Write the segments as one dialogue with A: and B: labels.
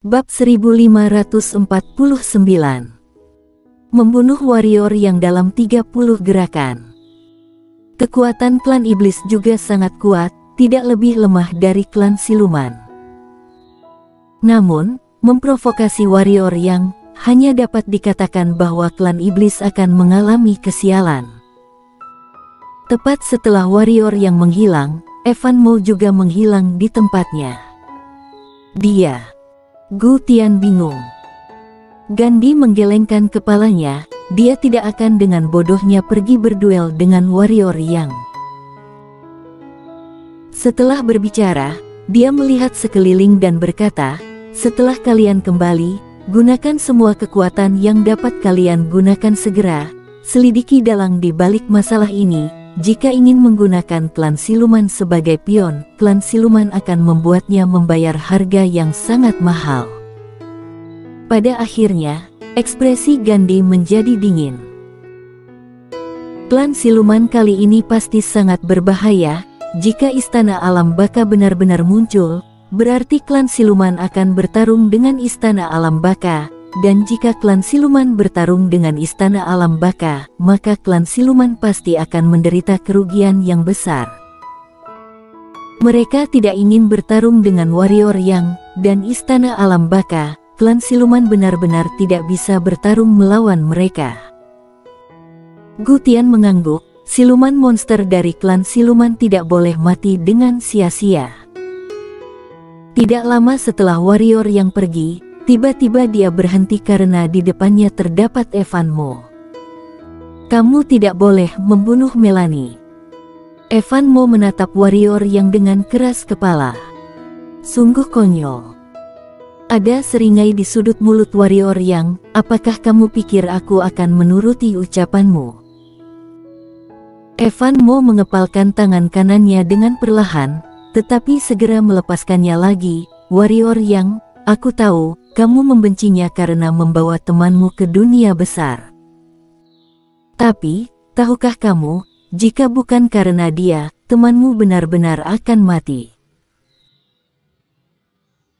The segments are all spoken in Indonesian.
A: Bab 1549. Membunuh warrior yang dalam 30 gerakan. Kekuatan klan iblis juga sangat kuat, tidak lebih lemah dari klan siluman. Namun, memprovokasi warrior yang hanya dapat dikatakan bahwa klan iblis akan mengalami kesialan. Tepat setelah warrior yang menghilang, Evan Mo juga menghilang di tempatnya. Gu Tian bingung. Gandhi menggelengkan kepalanya, dia tidak akan dengan bodohnya pergi berduel dengan warrior yang. Setelah berbicara, dia melihat sekeliling dan berkata, setelah kalian kembali, gunakan semua kekuatan yang dapat kalian gunakan segera, selidiki dalang di balik masalah ini. Jika ingin menggunakan klan siluman sebagai pion, klan siluman akan membuatnya membayar harga yang sangat mahal. Pada akhirnya, ekspresi Gandhi menjadi dingin. Klan siluman kali ini pasti sangat berbahaya. Jika istana alam baka benar-benar muncul, berarti klan siluman akan bertarung dengan istana alam baka. Dan jika klan siluman bertarung dengan istana alam baka, maka klan siluman pasti akan menderita kerugian yang besar. Mereka tidak ingin bertarung dengan warrior yang dan istana alam baka. Klan siluman benar-benar tidak bisa bertarung melawan mereka. Gu Tian mengangguk, siluman monster dari klan siluman tidak boleh mati dengan sia-sia. Tidak lama setelah warrior yang pergi, tiba-tiba dia berhenti karena di depannya terdapat Evan Mo. Kamu tidak boleh membunuh Melanie. Evan Mo menatap warrior yang dengan keras kepala. Sungguh konyol. Ada seringai di sudut mulut warrior yang, apakah kamu pikir aku akan menuruti ucapanmu? Evan Mo mengepalkan tangan kanannya dengan perlahan, tetapi segera melepaskannya lagi. Warrior yang, aku tahu, kamu membencinya karena membawa temanmu ke dunia besar. Tapi, tahukah kamu, jika bukan karena dia, temanmu benar-benar akan mati.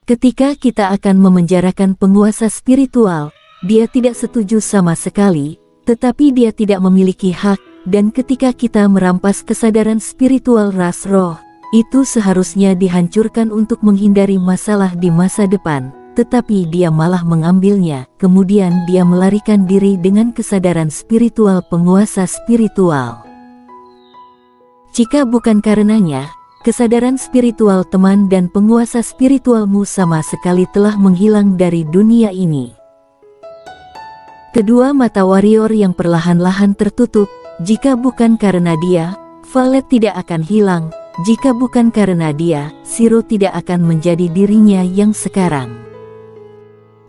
A: Ketika kita akan memenjarakan penguasa spiritual, dia tidak setuju sama sekali, tetapi dia tidak memiliki hak, dan ketika kita merampas kesadaran spiritual ras roh, itu seharusnya dihancurkan untuk menghindari masalah di masa depan. Tetapi dia malah mengambilnya, kemudian dia melarikan diri dengan kesadaran spiritual penguasa spiritual. Jika bukan karenanya, kesadaran spiritual teman dan penguasa spiritualmu sama sekali telah menghilang dari dunia ini. Kedua mata warrior yang perlahan-lahan tertutup. Jika bukan karena dia, Valet tidak akan hilang. Jika bukan karena dia, Shiro tidak akan menjadi dirinya yang sekarang.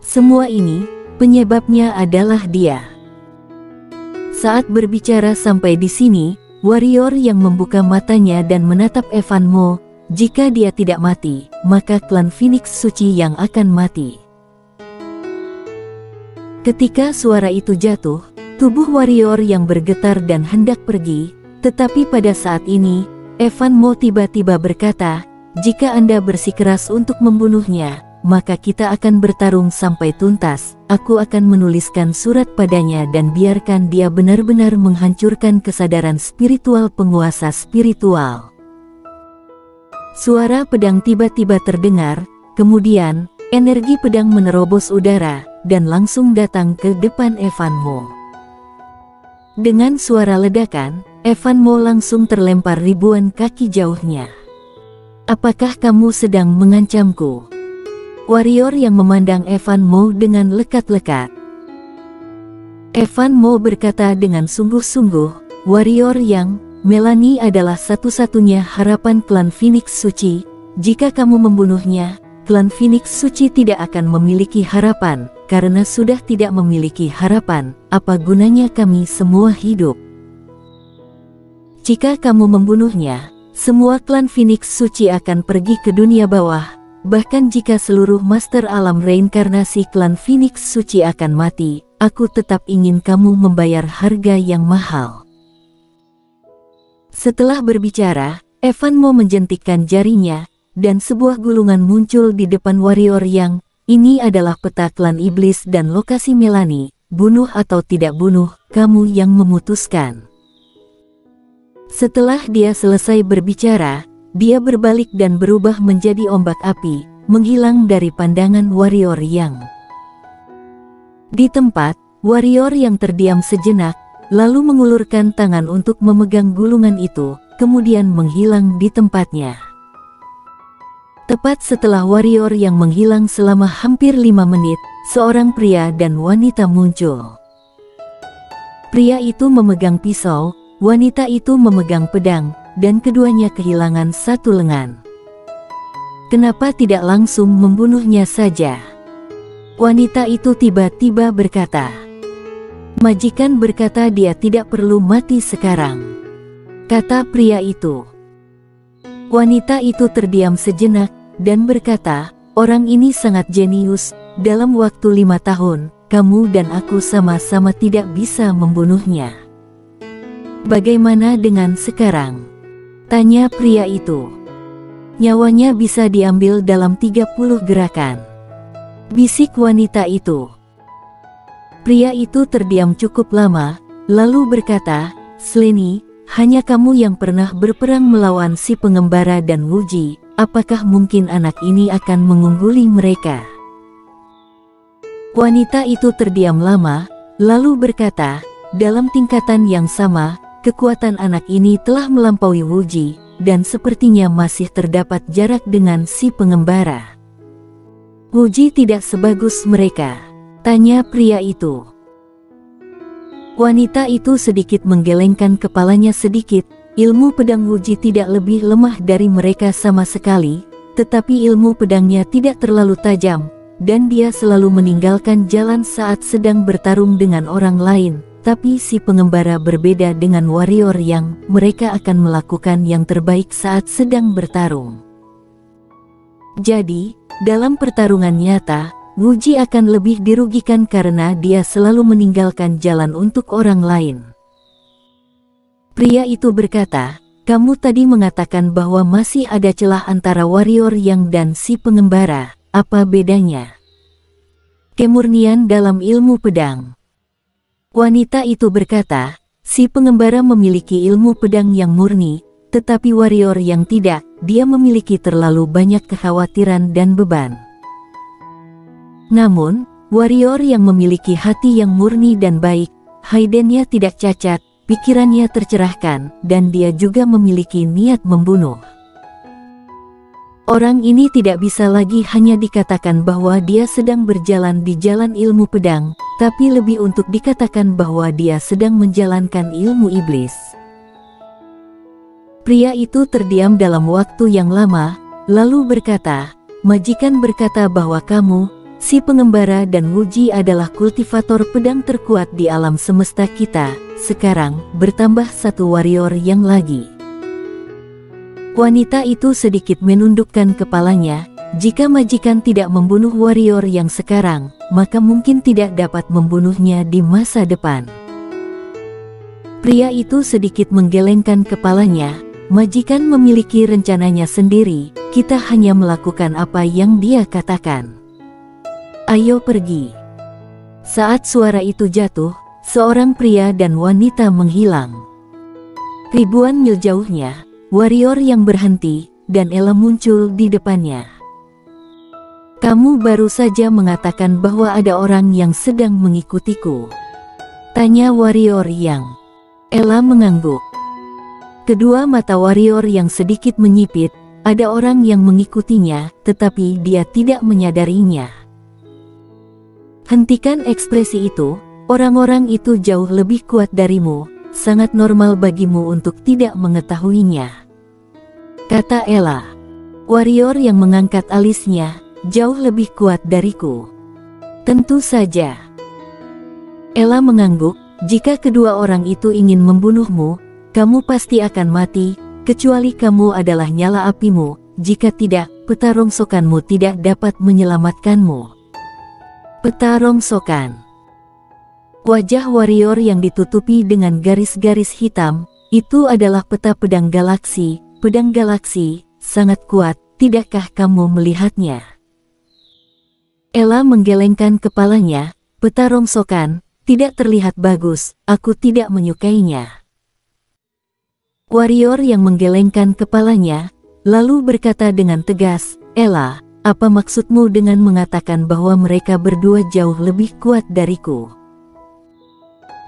A: Semua ini, penyebabnya adalah dia. Saat berbicara sampai di sini, warrior yang membuka matanya dan menatap Evan Mo, jika dia tidak mati, maka klan Phoenix Suci yang akan mati. Ketika suara itu jatuh, tubuh warrior yang bergetar dan hendak pergi, tetapi pada saat ini, Evan Mo tiba-tiba berkata, jika Anda bersikeras untuk membunuhnya, maka kita akan bertarung sampai tuntas. Aku akan menuliskan surat padanya dan biarkan dia benar-benar menghancurkan kesadaran spiritual penguasa spiritual. Suara pedang tiba-tiba terdengar, kemudian, energi pedang menerobos udara, dan langsung datang ke depan Evan Mo. Dengan suara ledakan, Evan Mo langsung terlempar ribuan kaki jauhnya. Apakah kamu sedang mengancamku? Warrior yang memandang Evan Mo dengan lekat-lekat. Evan Mo berkata dengan sungguh-sungguh, warrior yang, Melanie adalah satu-satunya harapan klan Phoenix Suci. Jika kamu membunuhnya, klan Phoenix Suci tidak akan memiliki harapan. Karena sudah tidak memiliki harapan, apa gunanya kami semua hidup? Jika kamu membunuhnya, semua klan Phoenix Suci akan pergi ke dunia bawah. Bahkan jika seluruh master alam reinkarnasi klan Phoenix Suci akan mati, aku tetap ingin kamu membayar harga yang mahal. Setelah berbicara, Evan Mo menjentikkan jarinya, dan sebuah gulungan muncul di depan warrior yang ini adalah peta klan iblis dan lokasi Melanie, bunuh atau tidak bunuh, kamu yang memutuskan. Setelah dia selesai berbicara, dia berbalik dan berubah menjadi ombak api, menghilang dari pandangan warrior yang. Di tempat, warrior yang terdiam sejenak, lalu mengulurkan tangan untuk memegang gulungan itu, kemudian menghilang di tempatnya. Tepat setelah warrior yang menghilang selama hampir 5 menit, seorang pria dan wanita muncul. Pria itu memegang pisau, wanita itu memegang pedang, dan keduanya kehilangan satu lengan. Kenapa tidak langsung membunuhnya saja? Wanita itu tiba-tiba berkata. Majikan berkata dia tidak perlu mati sekarang, kata pria itu. Wanita itu terdiam sejenak, dan berkata, orang ini sangat jenius, dalam waktu 5 tahun, kamu dan aku sama-sama tidak bisa membunuhnya. Bagaimana dengan sekarang? Tanya pria itu. Nyawanya bisa diambil dalam 30 gerakan, bisik wanita itu. Pria itu terdiam cukup lama, lalu berkata, Seleni, hanya kamu yang pernah berperang melawan si pengembara dan Wuji, apakah mungkin anak ini akan mengungguli mereka? Wanita itu terdiam lama, lalu berkata, dalam tingkatan yang sama, kekuatan anak ini telah melampaui Wuji, dan sepertinya masih terdapat jarak dengan si pengembara. Wuji tidak sebagus mereka, tanya pria itu. Wanita itu sedikit menggelengkan kepalanya sedikit, ilmu pedang Wuji tidak lebih lemah dari mereka sama sekali, tetapi ilmu pedangnya tidak terlalu tajam, dan dia selalu meninggalkan jalan saat sedang bertarung dengan orang lain, tapi si pengembara berbeda dengan warrior yang mereka akan melakukan yang terbaik saat sedang bertarung. Jadi, dalam pertarungan nyata, Wuji akan lebih dirugikan karena dia selalu meninggalkan jalan untuk orang lain. Pria itu berkata, kamu tadi mengatakan bahwa masih ada celah antara warrior yang dan si pengembara, apa bedanya? Kemurnian dalam ilmu pedang. Wanita itu berkata, si pengembara memiliki ilmu pedang yang murni, tetapi warrior yang tidak, dia memiliki terlalu banyak kekhawatiran dan beban. Namun, warrior yang memiliki hati yang murni dan baik, haidennya tidak cacat, pikirannya tercerahkan, dan dia juga memiliki niat membunuh. Orang ini tidak bisa lagi hanya dikatakan bahwa dia sedang berjalan di jalan ilmu pedang, tapi lebih untuk dikatakan bahwa dia sedang menjalankan ilmu iblis. Pria itu terdiam dalam waktu yang lama, lalu berkata, majikan berkata bahwa kamu, si pengembara dan Wuji adalah kultivator pedang terkuat di alam semesta kita, sekarang bertambah satu warrior yang lagi. Wanita itu sedikit menundukkan kepalanya, jika majikan tidak membunuh warrior yang sekarang, maka mungkin tidak dapat membunuhnya di masa depan. Pria itu sedikit menggelengkan kepalanya, majikan memiliki rencananya sendiri, kita hanya melakukan apa yang dia katakan. Ayo pergi. Saat suara itu jatuh, seorang pria dan wanita menghilang. Ribuan mil jauhnya, warrior yang berhenti, dan Ella muncul di depannya. Kamu baru saja mengatakan bahwa ada orang yang sedang mengikutiku, tanya warrior yang. Ella mengangguk. Kedua mata warrior yang sedikit menyipit, ada orang yang mengikutinya, tetapi dia tidak menyadarinya. Hentikan ekspresi itu, orang-orang itu jauh lebih kuat darimu, sangat normal bagimu untuk tidak mengetahuinya, kata Ella. Warrior yang mengangkat alisnya, jauh lebih kuat dariku. Tentu saja. Ella mengangguk, jika kedua orang itu ingin membunuhmu, kamu pasti akan mati, kecuali kamu adalah nyala apimu, jika tidak, peta rongsokanmu tidak dapat menyelamatkanmu. Peta rongsokan. Wajah warrior yang ditutupi dengan garis-garis hitam, itu adalah peta pedang galaksi, sangat kuat, tidakkah kamu melihatnya? Ella menggelengkan kepalanya, peta rongsokan, tidak terlihat bagus, aku tidak menyukainya. Warrior yang menggelengkan kepalanya, lalu berkata dengan tegas, Ella, apa maksudmu dengan mengatakan bahwa mereka berdua jauh lebih kuat dariku?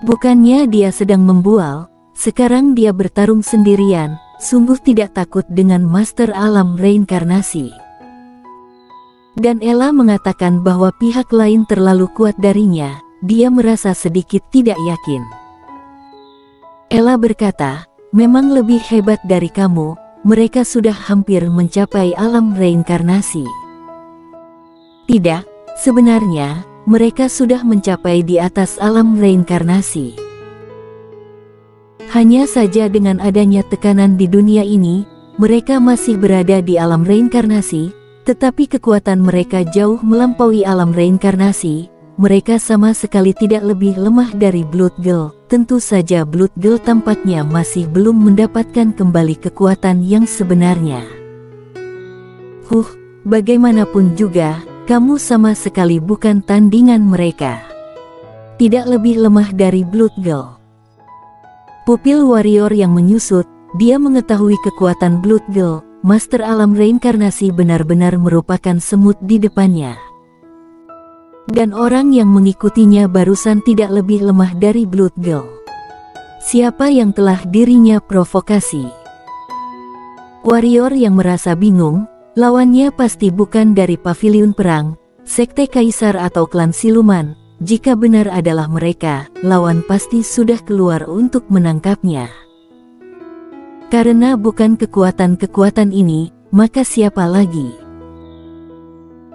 A: Bukannya dia sedang membual, sekarang dia bertarung sendirian, sungguh tidak takut dengan Master Alam Reinkarnasi. Dan Ella mengatakan bahwa pihak lain terlalu kuat darinya, dia merasa sedikit tidak yakin. Ella berkata, memang lebih hebat dari kamu, mereka sudah hampir mencapai alam reinkarnasi. Tidak, sebenarnya, mereka sudah mencapai di atas alam reinkarnasi. Hanya saja dengan adanya tekanan di dunia ini, mereka masih berada di alam reinkarnasi, tetapi kekuatan mereka jauh melampaui alam reinkarnasi. Mereka sama sekali tidak lebih lemah dari Blood Girl. Tentu saja Blood Girl tampaknya masih belum mendapatkan kembali kekuatan yang sebenarnya. Bagaimanapun juga, kamu sama sekali bukan tandingan mereka. Tidak lebih lemah dari Blood Girl. Pupil warrior yang menyusut, dia mengetahui kekuatan Blood Girl. Master alam reinkarnasi benar-benar merupakan semut di depannya. Dan orang yang mengikutinya barusan tidak lebih lemah dari Blood Girl. Siapa yang telah dirinya provokasi? Warrior yang merasa bingung, lawannya pasti bukan dari paviliun perang, sekte kaisar atau klan siluman. Jika benar adalah mereka, lawan pasti sudah keluar untuk menangkapnya. Karena bukan kekuatan-kekuatan ini, maka siapa lagi?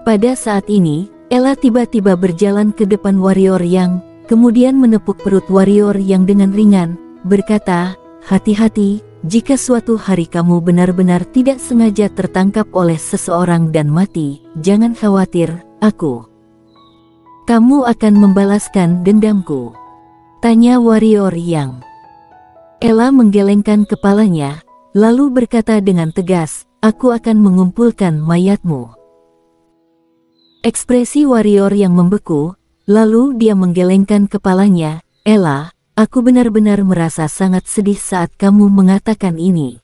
A: Pada saat ini, Ella tiba-tiba berjalan ke depan warrior yang, kemudian menepuk perut warrior yang dengan ringan, berkata, hati-hati, jika suatu hari kamu benar-benar tidak sengaja tertangkap oleh seseorang dan mati, jangan khawatir, kamu akan membalaskan dendamku. Tanya warrior yang. Ella menggelengkan kepalanya, lalu berkata dengan tegas, aku akan mengumpulkan mayatmu. Ekspresi warrior yang membeku, lalu dia menggelengkan kepalanya, Ella, aku benar-benar merasa sangat sedih saat kamu mengatakan ini.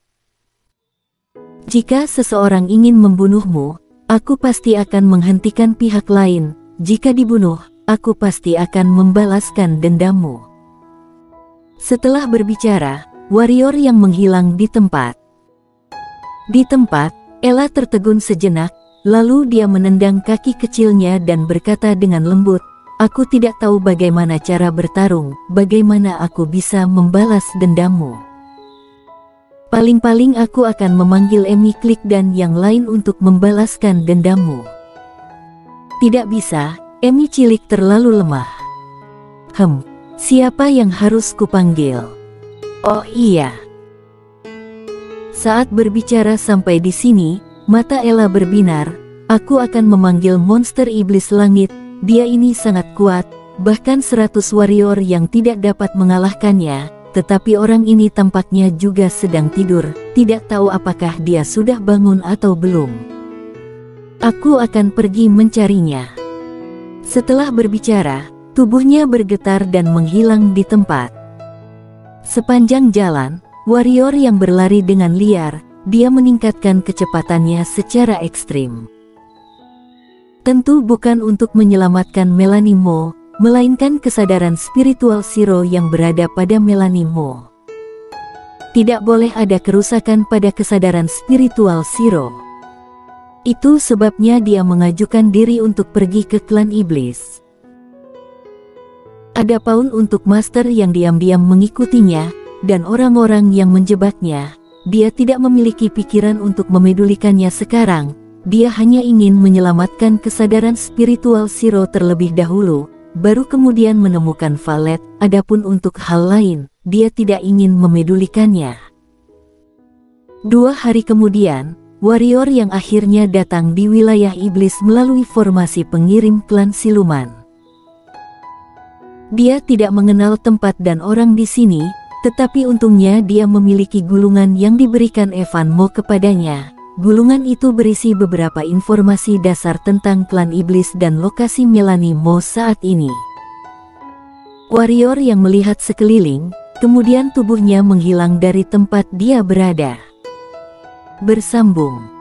A: Jika seseorang ingin membunuhmu, aku pasti akan menghentikan pihak lain, jika dibunuh, aku pasti akan membalaskan dendammu. Setelah berbicara, warrior yang menghilang di tempat. Di tempat, Ella tertegun sejenak, lalu dia menendang kaki kecilnya dan berkata dengan lembut, aku tidak tahu bagaimana cara bertarung, bagaimana aku bisa membalas dendammu. Paling-paling aku akan memanggil Emi Klik dan yang lain untuk membalaskan dendammu. Tidak bisa, Emi Cilik terlalu lemah. Siapa yang harus kupanggil? Oh iya. Saat berbicara sampai di sini, mata Ella berbinar, aku akan memanggil monster iblis langit, dia ini sangat kuat, bahkan 100 warrior yang tidak dapat mengalahkannya, tetapi orang ini tampaknya juga sedang tidur, tidak tahu apakah dia sudah bangun atau belum. Aku akan pergi mencarinya. Setelah berbicara, tubuhnya bergetar dan menghilang di tempat. Sepanjang jalan, warrior yang berlari dengan liar, dia meningkatkan kecepatannya secara ekstrim. Tentu bukan untuk menyelamatkan Melanie Mo, melainkan kesadaran spiritual Shiro yang berada pada Melanie Mo. Tidak boleh ada kerusakan pada kesadaran spiritual Shiro. Itu sebabnya dia mengajukan diri untuk pergi ke klan iblis. Adapun untuk master yang diam-diam mengikutinya, dan orang-orang yang menjebaknya, dia tidak memiliki pikiran untuk memedulikannya sekarang, dia hanya ingin menyelamatkan kesadaran spiritual Shiro terlebih dahulu, baru kemudian menemukan Valet. Adapun untuk hal lain, dia tidak ingin memedulikannya. 2 hari kemudian, warrior yang akhirnya datang di wilayah iblis melalui formasi pengirim klan siluman. Dia tidak mengenal tempat dan orang di sini, tetapi untungnya dia memiliki gulungan yang diberikan Evan Mo kepadanya. Gulungan itu berisi beberapa informasi dasar tentang klan iblis dan lokasi Melanie Mo saat ini. Warrior yang melihat sekeliling, kemudian tubuhnya menghilang dari tempat dia berada. Bersambung.